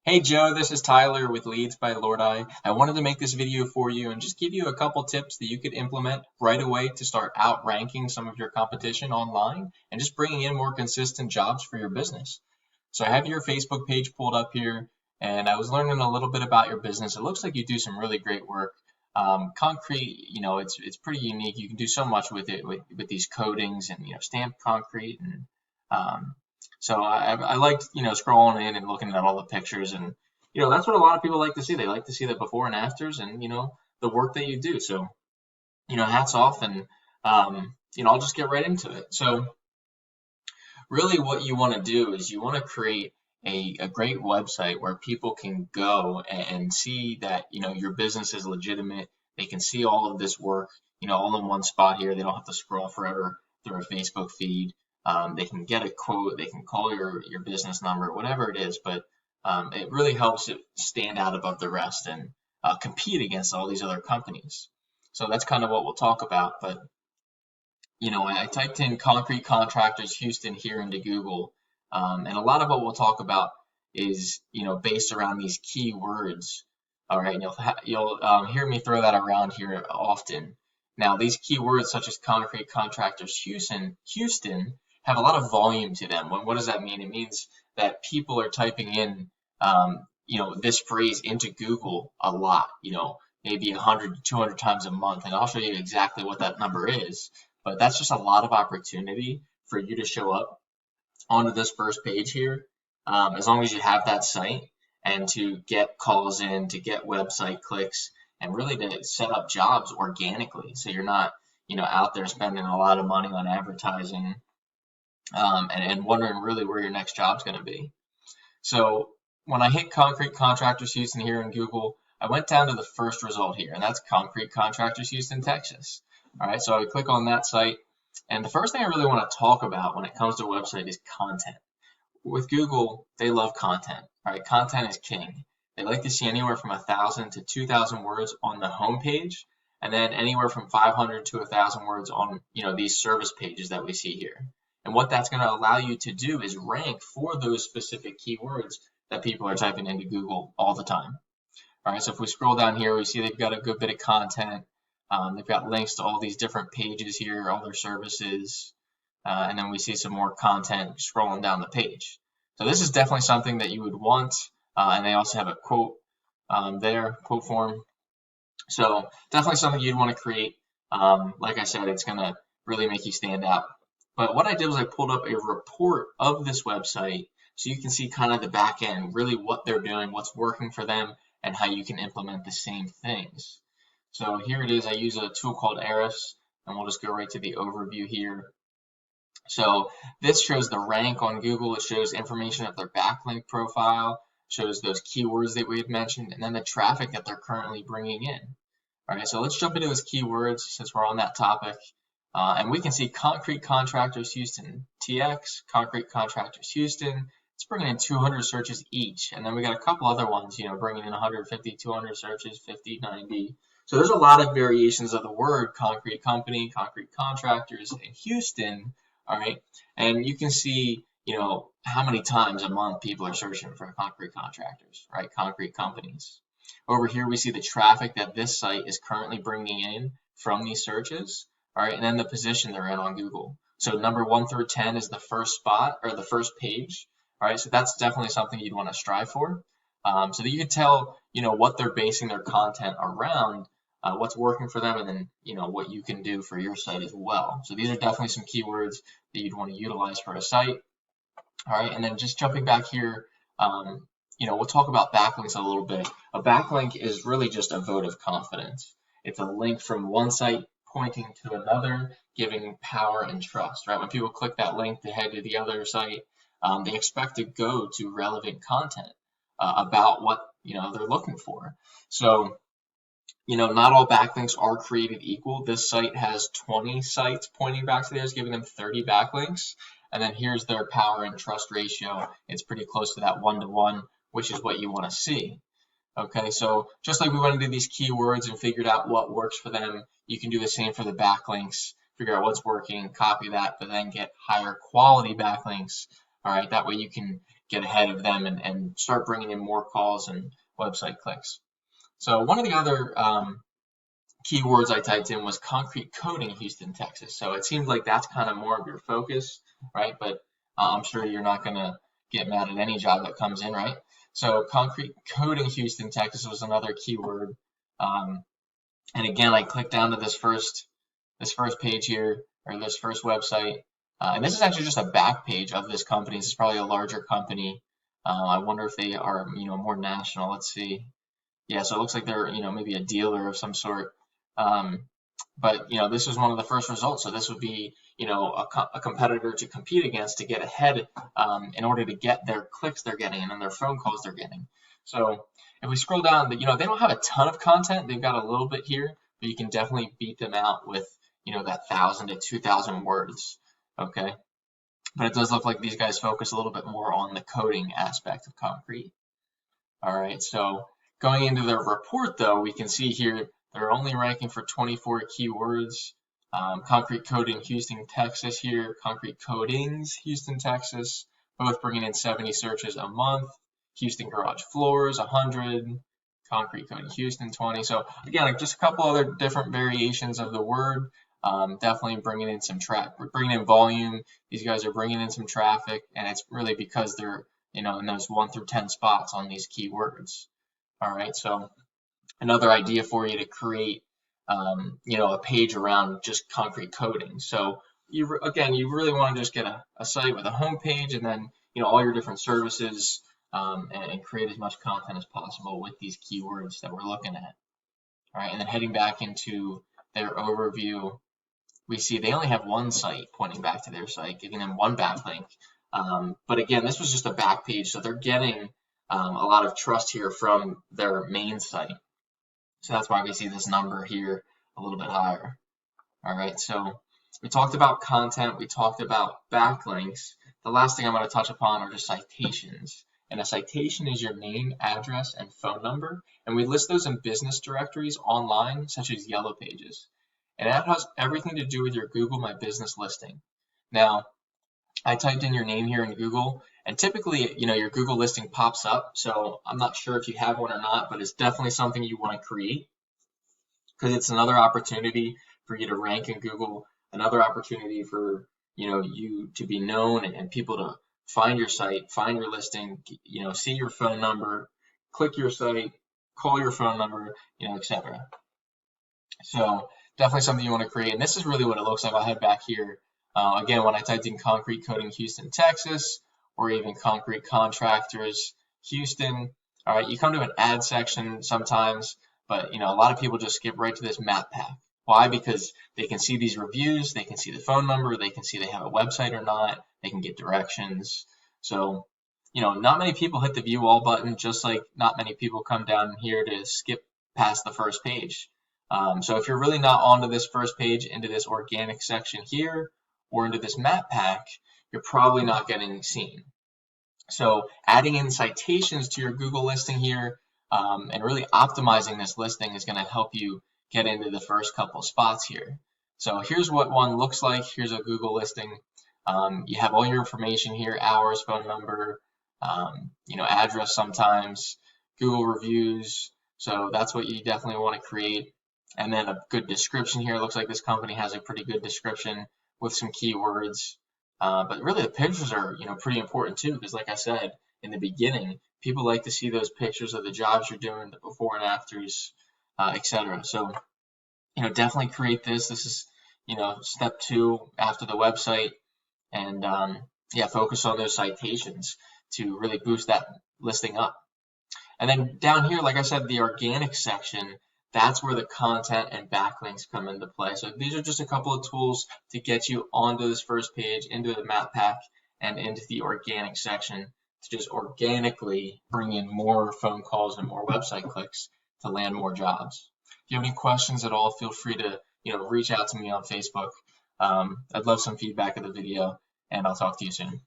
Hey Joe, this is Tyler with Leads by Lordi. I wanted to make this video for you and just give you a couple tips that you could implement right away to start outranking some of your competition online and just bringing in more consistent jobs for your business. So I have your Facebook page pulled up here and I was learning a little bit about your business. It looks like you do some really great work. Concrete, it's pretty unique. You can do so much with it with these coatings and stamped concrete and so I liked, scrolling in and looking at all the pictures and, that's what a lot of people like to see. They like to see the before and afters and, the work that you do. So, hats off and, I'll just get right into it. So really what you want to do is you want to create a great website where people can go and see that, your business is legitimate. They can see all of this work, all in one spot here. They don't have to scroll forever through a Facebook feed. They can get a quote, they can call your business number, whatever it is, but it really helps it stand out above the rest and compete against all these other companies. So that's kind of what we'll talk about. But, I typed in concrete contractors Houston here into Google, and a lot of what we'll talk about is, based around these keywords. All right, and you'll hear me throw that around here often. Now, these keywords such as concrete contractors Houston have a lot of volume to them. What does that mean? It means that people are typing in, this phrase into Google a lot, maybe 100 to 200 times a month. And I'll show you exactly what that number is. But that's just a lot of opportunity for you to show up onto this first page here, as long as you have that site and to get calls in, to get website clicks, and really to set up jobs organically. So you're not, out there spending a lot of money on advertising and wondering really where your next job's going to be. So when I hit Concrete Contractors Houston here in Google, I went down to the first result here, and that's Concrete Contractors Houston, Texas. All right, so I click on that site, and the first thing I really want to talk about when it comes to a website is content. With Google, they love content. All right, content is king. They like to see anywhere from 1,000 to 2,000 words on the home page, and then anywhere from 500 to 1,000 words on these service pages that we see here. And what that's going to allow you to do is rank for those specific keywords that people are typing into Google all the time. All right, so if we scroll down here, we see they've got a good bit of content. They've got links to all these different pages here, all their services, and then we see some more content scrolling down the page. So this is definitely something that you would want, and they also have a quote there, quote form. So definitely something you'd want to create. Like I said, it's going to really make you stand out. But what I did was I pulled up a report of this website so you can see kind of the back end, really what they're doing, what's working for them, and how you can implement the same things. So here it is. I use a tool called Eris, and we'll just go right to the overview here. So this shows the rank on Google. It shows information of their backlink profile, shows those keywords that we had mentioned, and then the traffic that they're currently bringing in. All right, so let's jump into those keywords since we're on that topic. And we can see Concrete Contractors Houston TX, Concrete Contractors Houston. It's bringing in 200 searches each. And then we got a couple other ones, bringing in 150, 200 searches, 50, 90. So there's a lot of variations of the word concrete company, concrete contractors, and Houston. All right. And you can see, how many times a month people are searching for concrete contractors, right? Concrete companies. Over here, we see the traffic that this site is currently bringing in from these searches. All right, and then the position they're in on Google. So number 1 through 10 is the first spot or the first page. All right, so that's definitely something you'd want to strive for, so that you can tell, what they're basing their content around, what's working for them, and then, what you can do for your site as well. So these are definitely some keywords that you'd want to utilize for a site. All right, and then just jumping back here, we'll talk about backlinks a little bit. A backlink is really just a vote of confidence. It's a link from one site pointing to another, giving power and trust, right? When people click that link to head to the other site, they expect to go to relevant content about what, they're looking for. So, not all backlinks are created equal. This site has 20 sites pointing back to theirs, giving them 30 backlinks. And then here's their power and trust ratio. It's pretty close to that 1-to-1, which is what you want to see. Okay, so just like we went into these keywords and figured out what works for them, you can do the same for the backlinks, figure out what's working, copy that, but then get higher quality backlinks. All right, that way you can get ahead of them and start bringing in more calls and website clicks. So one of the other keywords I typed in was concrete coating Houston, Texas. So it seems like that's kind of more of your focus, right? But I'm sure you're not going to get mad at any job that comes in, right? So concrete coating Houston, Texas was another keyword. And again, I clicked down to this first page here, or this first website. And this is actually just a back page of this company. This is probably a larger company. I wonder if they are, more national. Let's see. Yeah, so it looks like they're, maybe a dealer of some sort. But this was one of the first results. So this would be, a competitor to compete against to get ahead in order to get their clicks they're getting and then their phone calls they're getting. So if we scroll down, they don't have a ton of content. They've got a little bit here, but you can definitely beat them out with, that 1,000 to 2,000 words. Okay. But it does look like these guys focus a little bit more on the coding aspect of concrete. All right. So going into their report, though, we can see here they're only ranking for 24 keywords. Concrete coating Houston, Texas here. Concrete coatings Houston, Texas. Both bringing in 70 searches a month. Houston garage floors, 100. Concrete coating Houston, 20. So again, like just a couple other different variations of the word. Definitely bringing in some bringing in volume. These guys are bringing in some traffic, and it's really because they're, in those 1 through 10 spots on these keywords. All right, so another idea for you to create, a page around just concrete coating. So you really want to just get a site with a home page, and then all your different services, and create as much content as possible with these keywords that we're looking at. All right, and then heading back into their overview, we see they only have one site pointing back to their site, giving them one backlink. But again, this was just a back page, so they're getting a lot of trust here from their main site. So that's why we see this number here a little bit higher. All right, so we talked about content, we talked about backlinks. The last thing I'm going to touch upon are just citations. And a citation is your name, address, and phone number. And we list those in business directories online, such as Yellow Pages. And that has everything to do with your Google My Business listing. Now, I typed in your name here in Google, and typically, your Google listing pops up. So I'm not sure if you have one or not, but it's definitely something you want to create because it's another opportunity for you to rank in Google, another opportunity for, you to be known and people to find your site, find your listing, see your phone number, click your site, call your phone number, etc. So definitely something you want to create. And this is really what it looks like. I'll head back here. Again, when I typed in concrete coating Houston, Texas, or even concrete contractors Houston, all right, you come to an ad section sometimes, but a lot of people just skip right to this map pack. Why? Because they can see these reviews, they can see the phone number, they can see they have a website or not, they can get directions. So, not many people hit the view all button, just like not many people come down here to skip past the first page. So if you're really not onto this first page, into this organic section here, or into this map pack, you're probably not getting seen. So adding in citations to your Google listing here, and really optimizing this listing is going to help you get into the first couple spots here. So here's what one looks like. Here's a Google listing. You have all your information here, hours, phone number, address sometimes, Google reviews. So that's what you definitely want to create. And then a good description here. It looks like this company has a pretty good description with some keywords. But really the pictures are, pretty important too, because like I said in the beginning, people like to see those pictures of the jobs you're doing, the before and afters, etc. So, definitely create this. This is, step 2 after the website, and focus on those citations to really boost that listing up. And then down here, like I said, the organic section, that's where the content and backlinks come into play. So these are just a couple of tools to get you onto this first page, into the map pack, and into the organic section to just organically bring in more phone calls and more website clicks to land more jobs. If you have any questions at all, feel free to reach out to me on Facebook. I'd love some feedback of the video, and I'll talk to you soon.